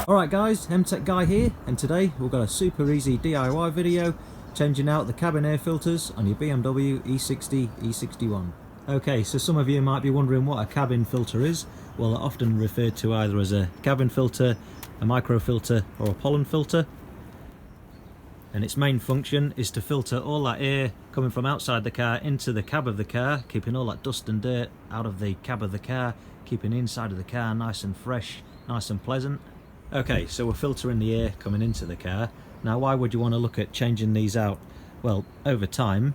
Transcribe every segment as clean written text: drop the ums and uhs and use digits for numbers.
Alright guys, MTech Guy here, and today we've got a super easy DIY video changing out the cabin air filters on your BMW E60, E61. Okay, so some of you might be wondering what a cabin filter is. Well, they're often referred to either as a cabin filter, a micro filter or a pollen filter. And its main function is to filter all that air coming from outside the car into the cab of the car, keeping all that dust and dirt out of the cab of the car, keeping the inside of the car nice and fresh, nice and pleasant. Okay, so we're filtering the air coming into the car. Now why would you want to look at changing these out? Well, over time,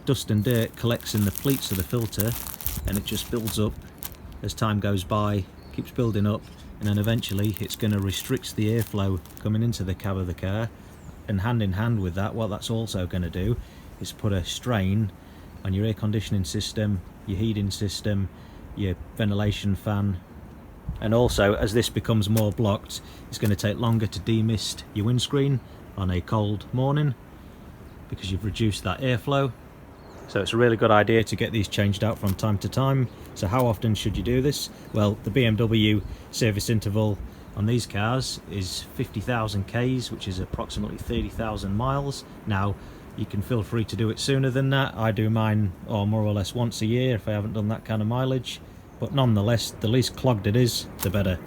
dust and dirt collects in the pleats of the filter and it just builds up as time goes by, keeps building up, and then eventually it's going to restrict the airflow coming into the cab of the car. And hand in hand with that, what that's also going to do is put a strain on your air conditioning system, your heating system, your ventilation fan. And also, as this becomes more blocked, it's going to take longer to demist your windscreen on a cold morning because you've reduced that airflow. So it's a really good idea to get these changed out from time to time. So how often should you do this? Well, the BMW service interval on these cars is 50,000 Ks, which is approximately 30,000 miles. Now, you can feel free to do it sooner than that. I do mine more or less once a year if I haven't done that kind of mileage. But nonetheless, the least clogged it is, the better.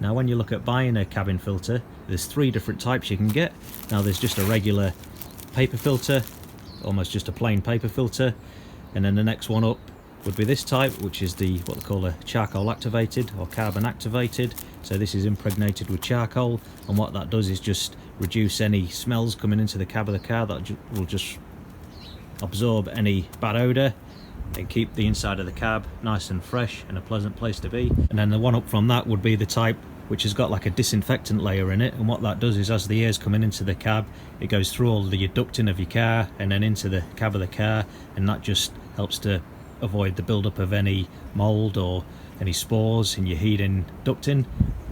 Now when you look at buying a cabin filter, there's three different types you can get. Now there's just a regular paper filter, almost just a plain paper filter, and then the next one up would be this type, which is the what they call a charcoal activated or carbon activated. So this is impregnated with charcoal, and what that does is just reduce any smells coming into the cab of the car. That will just absorb any bad odour and keep the inside of the cab nice and fresh and a pleasant place to be. And then the one up from that would be the type which has got like a disinfectant layer in it, and what that does is as the air's coming into the cab, it goes through all the ducting of your car and then into the cab of the car, and that just helps to avoid the build-up of any mould or any spores in your heating ducting,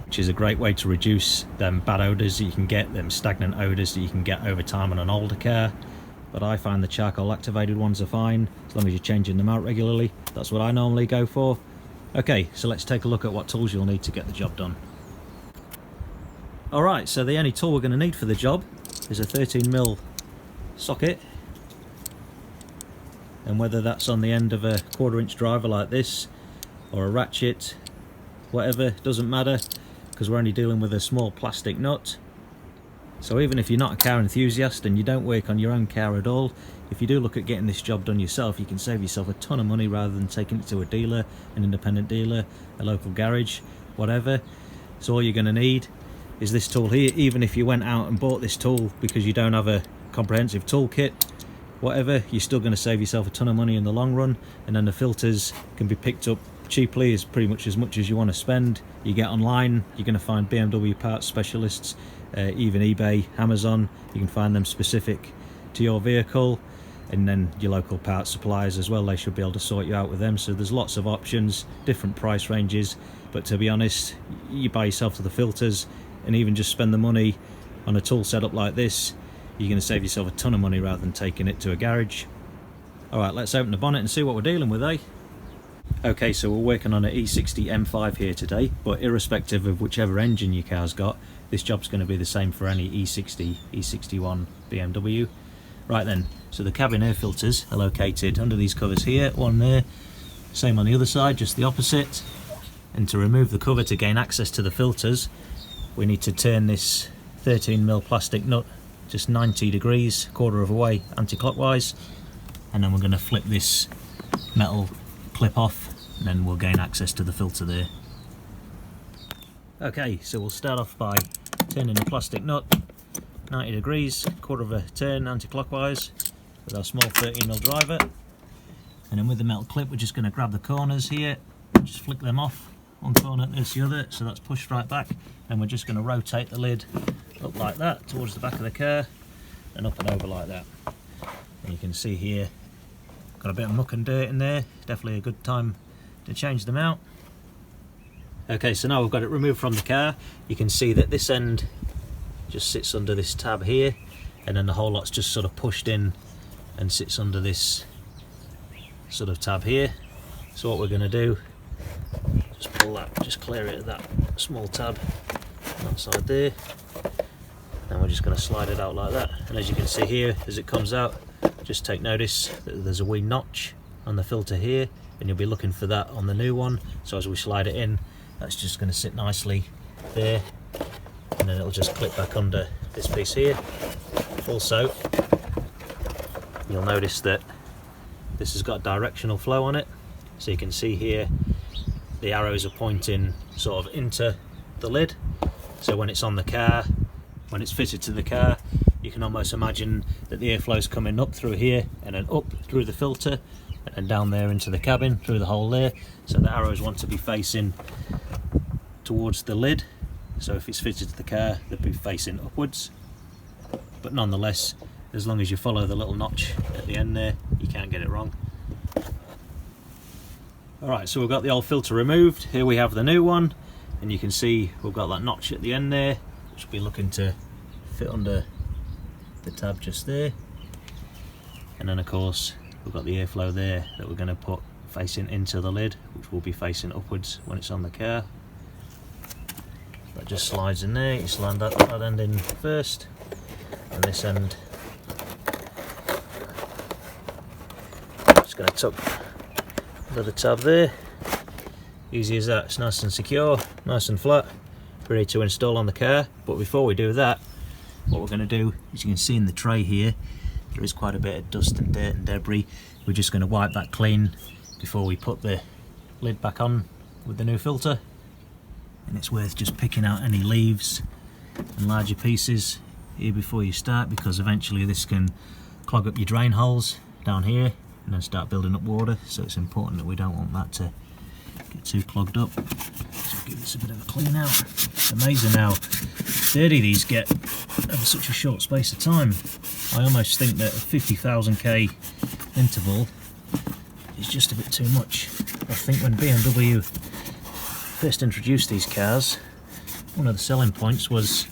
which is a great way to reduce them bad odours that you can get, them stagnant odours that you can get over time on an older car. But I find the charcoal activated ones are fine, as long as you're changing them out regularly. That's what I normally go for. Okay, so let's take a look at what tools you'll need to get the job done. Alright, so the only tool we're going to need for the job is a 13mm socket. And whether that's on the end of a 1/4" driver like this, or a ratchet, whatever, doesn't matter, because we're only dealing with a small plastic nut. So even if you're not a car enthusiast and you don't work on your own car at all, if you do look at getting this job done yourself, you can save yourself a ton of money rather than taking it to a dealer, an independent dealer, a local garage, whatever. So all you're going to need is this tool here. Even if you went out and bought this tool because you don't have a comprehensive toolkit, whatever, you're still going to save yourself a ton of money in the long run. And then the filters can be picked up cheaply, is pretty much as you want to spend. You get online, you're going to find BMW parts specialists, even eBay, Amazon. You can find them specific to your vehicle, and then your local parts suppliers as well, they should be able to sort you out with them. So there's lots of options, different price ranges, but to be honest, you buy yourself to the filters and even just spend the money on a tool setup like this, you're going to save yourself a ton of money rather than taking it to a garage. Alright, let's open the bonnet and see what we're dealing with, eh? Okay, so we're working on an E60 M5 here today, but irrespective of whichever engine your car's got, this job's going to be the same for any E60, E61 BMW. Right then, so the cabin air filters are located under these covers here, one there, same on the other side, just the opposite. And to remove the cover to gain access to the filters, we need to turn this 13mm plastic nut just 90 degrees, 1/4 of a way anti-clockwise, and then we're going to flip this metal clip off, and then we'll gain access to the filter there. Okay, so we'll start off by turning the plastic nut 90 degrees, 1/4 of a turn anti-clockwise with our small 13mm driver, and then with the metal clip we're just going to grab the corners here, just flick them off, one corner there's the other, so that's pushed right back, and we're just going to rotate the lid up like that towards the back of the car and up and over like that. And you can see here got a bit of muck and dirt in there, definitely a good time to change them out. Okay, so now we've got it removed from the car, you can see that this end just sits under this tab here, and then the whole lot's just sort of pushed in and sits under this sort of tab here. So what we're going to do just pull that, just clear it of that small tab on that side there, and we're just going to slide it out like that. And as you can see here, as it comes out, just take notice that there's a wee notch on the filter here, and you'll be looking for that on the new one. So as we slide it in, that's just going to sit nicely there, and then it'll just clip back under this piece here. Also, you'll notice that this has got directional flow on it, so you can see here the arrows are pointing sort of into the lid. So when it's on the car, when it's fitted to the car, you can almost imagine that the airflow is coming up through here and then up through the filter and down there into the cabin through the hole there. So the arrows want to be facing towards the lid, so if it's fitted to the car they'll be facing upwards, but nonetheless, as long as you follow the little notch at the end there, you can't get it wrong. Alright, so we've got the old filter removed. Here we have the new one, and you can see we've got that notch at the end there, which will be looking to fit under the tab just there. And then of course we've got the airflow there that we're going to put facing into the lid, which will be facing upwards when it's on the car. That just slides in there. You slide that end in first, and this end. Just going to tuck under the tab there. Easy as that. It's nice and secure, nice and flat, ready to install on the car. But before we do that, what we're going to do, as you can see in the tray here, there is quite a bit of dust and dirt and debris. We're just going to wipe that clean before we put the lid back on with the new filter. And it's worth just picking out any leaves and larger pieces here before you start, because eventually this can clog up your drain holes down here and then start building up water. So it's important that we don't want that to get too clogged up. So give this a bit of a clean out. It's amazing how dirty these get over such a short space of time. I almost think that a 50,000 K interval is just a bit too much. I think when BMW first introduced these cars, one of the selling points was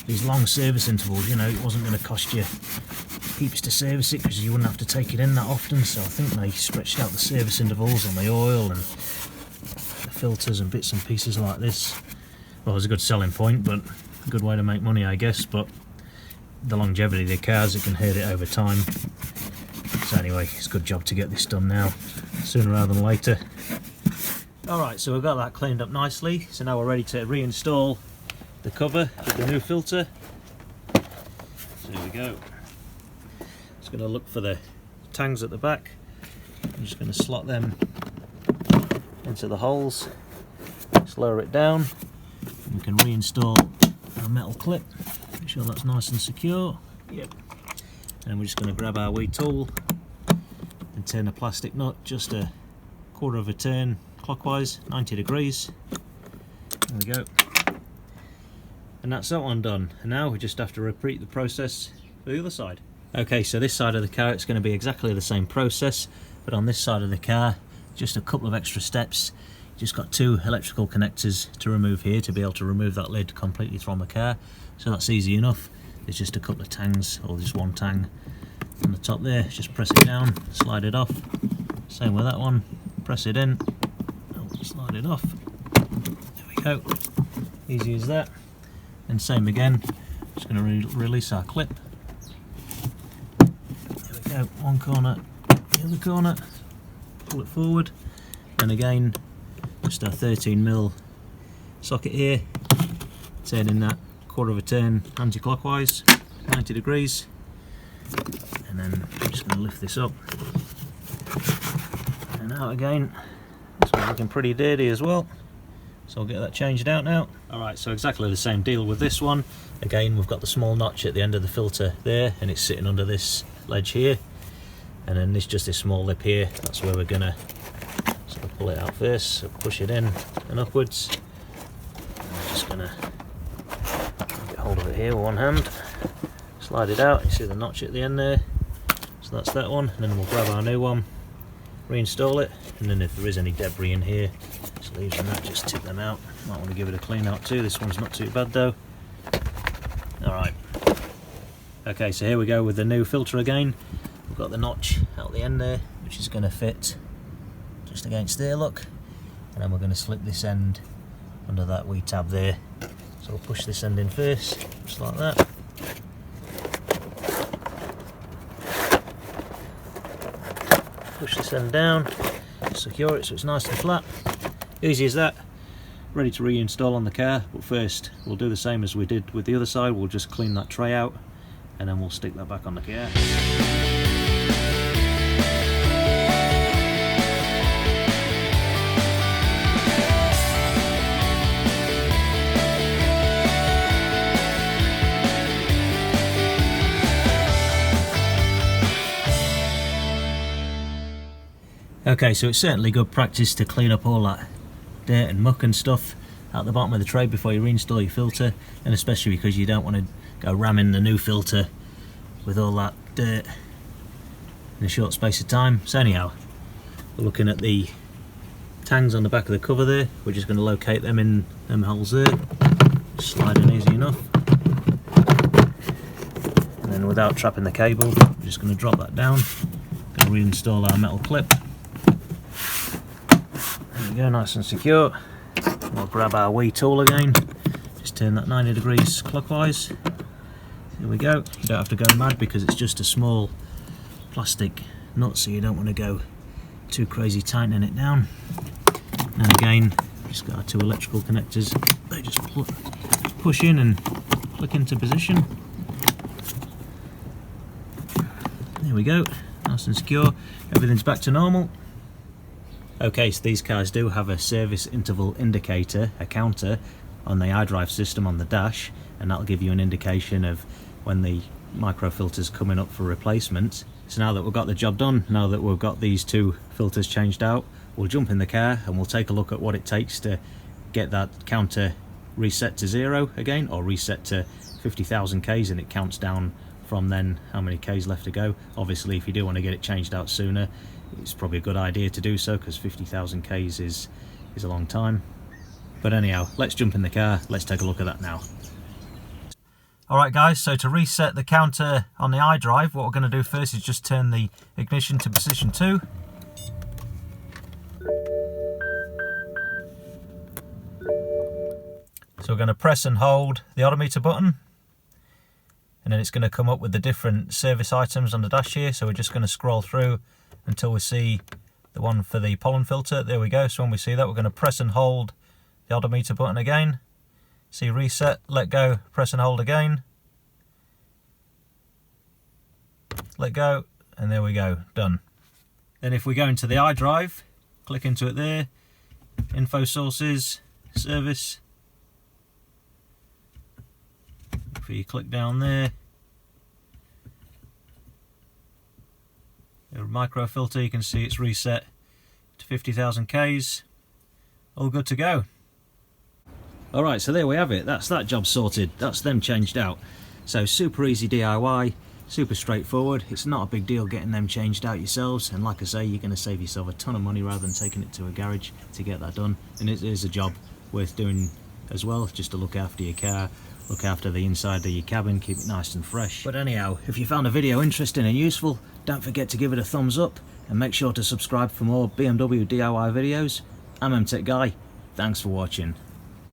these long service intervals. You know, it wasn't going to cost you heaps to service it because you wouldn't have to take it in that often. So I think they stretched out the service intervals on the oil and the filters and bits and pieces like this. Well, it was a good selling point, but a good way to make money, I guess. But the longevity of the cars, it can hurt it over time. So anyway, it's a good job to get this done now, sooner rather than later. Alright, so we've got that cleaned up nicely, so now we're ready to reinstall the cover with the new filter. So here we go. Just going to look for the tangs at the back. I'm just going to slot them into the holes, just lower it down, and we can reinstall our metal clip. Make sure that's nice and secure. Yep. And we're just going to grab our wee tool and turn the plastic nut just a quarter of a turn clockwise, 90 degrees. There we go. And that's that one done. And now we just have to repeat the process for the other side. Okay, so this side of the car, it's going to be exactly the same process, but on this side of the car, just a couple of extra steps. Just got two electrical connectors to remove here to be able to remove that lid completely from the car. So that's easy enough. There's just a couple of tangs, or just one tang on the top there. Just press it down, slide it off. Same with that one. Press it in, slide it off. There we go. Easy as that. And same again. Just going to release our clip. There we go. One corner, the other corner. Pull it forward. And again, just our 13mm socket here. Turning that quarter of a turn anti-clockwise, 90 degrees. And then I'm just going to lift this up and out again. This one's looking pretty dirty as well, so I'll get that changed out now. Alright, so exactly the same deal with this one. Again, we've got the small notch at the end of the filter there, and it's sitting under this ledge here. And then there's just this small lip here, that's where we're going to sort of pull it out first. So push it in and upwards. And I'm just going to get hold of it here with one hand. Slide it out, you see the notch at the end there. So that's that one, and then we'll grab our new one, reinstall it, and then if there is any debris in here, just leaves and that, just tip them out. Might want to give it a clean out too. This one's not too bad though. Alright. Okay, so here we go with the new filter again. We've got the notch out the end there, which is going to fit just against there, look. and then we're going to slip this end under that wee tab there. So we'll push this end in first, just like that. Push this end down, secure it so it's nice and flat. Easy as that. Ready to reinstall on the car, but first we'll do the same as we did with the other side. We'll just clean that tray out and then we'll stick that back on the car. Okay, so it's certainly good practice to clean up all that dirt and muck and stuff at the bottom of the tray before you reinstall your filter, and especially because you don't want to go ramming the new filter with all that dirt in a short space of time. So anyhow, we're looking at the tangs on the back of the cover there. We're just going to locate them in them holes there. Just slide in easy enough. And then without trapping the cable, we're just going to drop that down. Going to reinstall our metal clip. There we go, nice and secure. We'll grab our wee tool again, just turn that 90 degrees clockwise. There we go. You don't have to go mad because it's just a small plastic nut, so you don't want to go too crazy tightening it down. And again, just got our two electrical connectors. They just push in and click into position. There we go, nice and secure. Everything's back to normal. Okay, so these cars do have a service interval indicator, a counter, on the iDrive system on the dash, and that'll give you an indication of when the microfilter's coming up for replacement. So now that we've got the job done, now that we've got these two filters changed out, we'll jump in the car and we'll take a look at what it takes to get that counter reset to 0 again, or reset to 50,000 Ks, and it counts down from then how many Ks left to go. Obviously, if you do want to get it changed out sooner, it's probably a good idea to do so, because 50,000 Ks is a long time. But anyhow, let's jump in the car, let's take a look at that now. Alright guys, so to reset the counter on the iDrive, what we're going to do first is just turn the ignition to position 2. So we're going to press and hold the odometer button, and then it's going to come up with the different service items on the dash here. So we're just going to scroll through until we see the one for the pollen filter. There we go. So when we see that, we're going to press and hold the odometer button again. See reset, let go, press and hold again. Let go, and there we go, done. Then if we go into the iDrive, click into it there, info sources, service. If you click down there, your micro filter, you can see it's reset to 50,000 Ks. All good to go. Alright, so there we have it. That's that job sorted. That's them changed out. So super easy DIY, super straightforward. It's not a big deal getting them changed out yourselves, and like I say, you're going to save yourself a ton of money rather than taking it to a garage to get that done. And it is a job worth doing as well, just to look after your car, look after the inside of your cabin, keep it nice and fresh. But anyhow, if you found the video interesting and useful, don't forget to give it a thumbs up and make sure to subscribe for more BMW DIY videos. I'm MTech Guy, thanks for watching.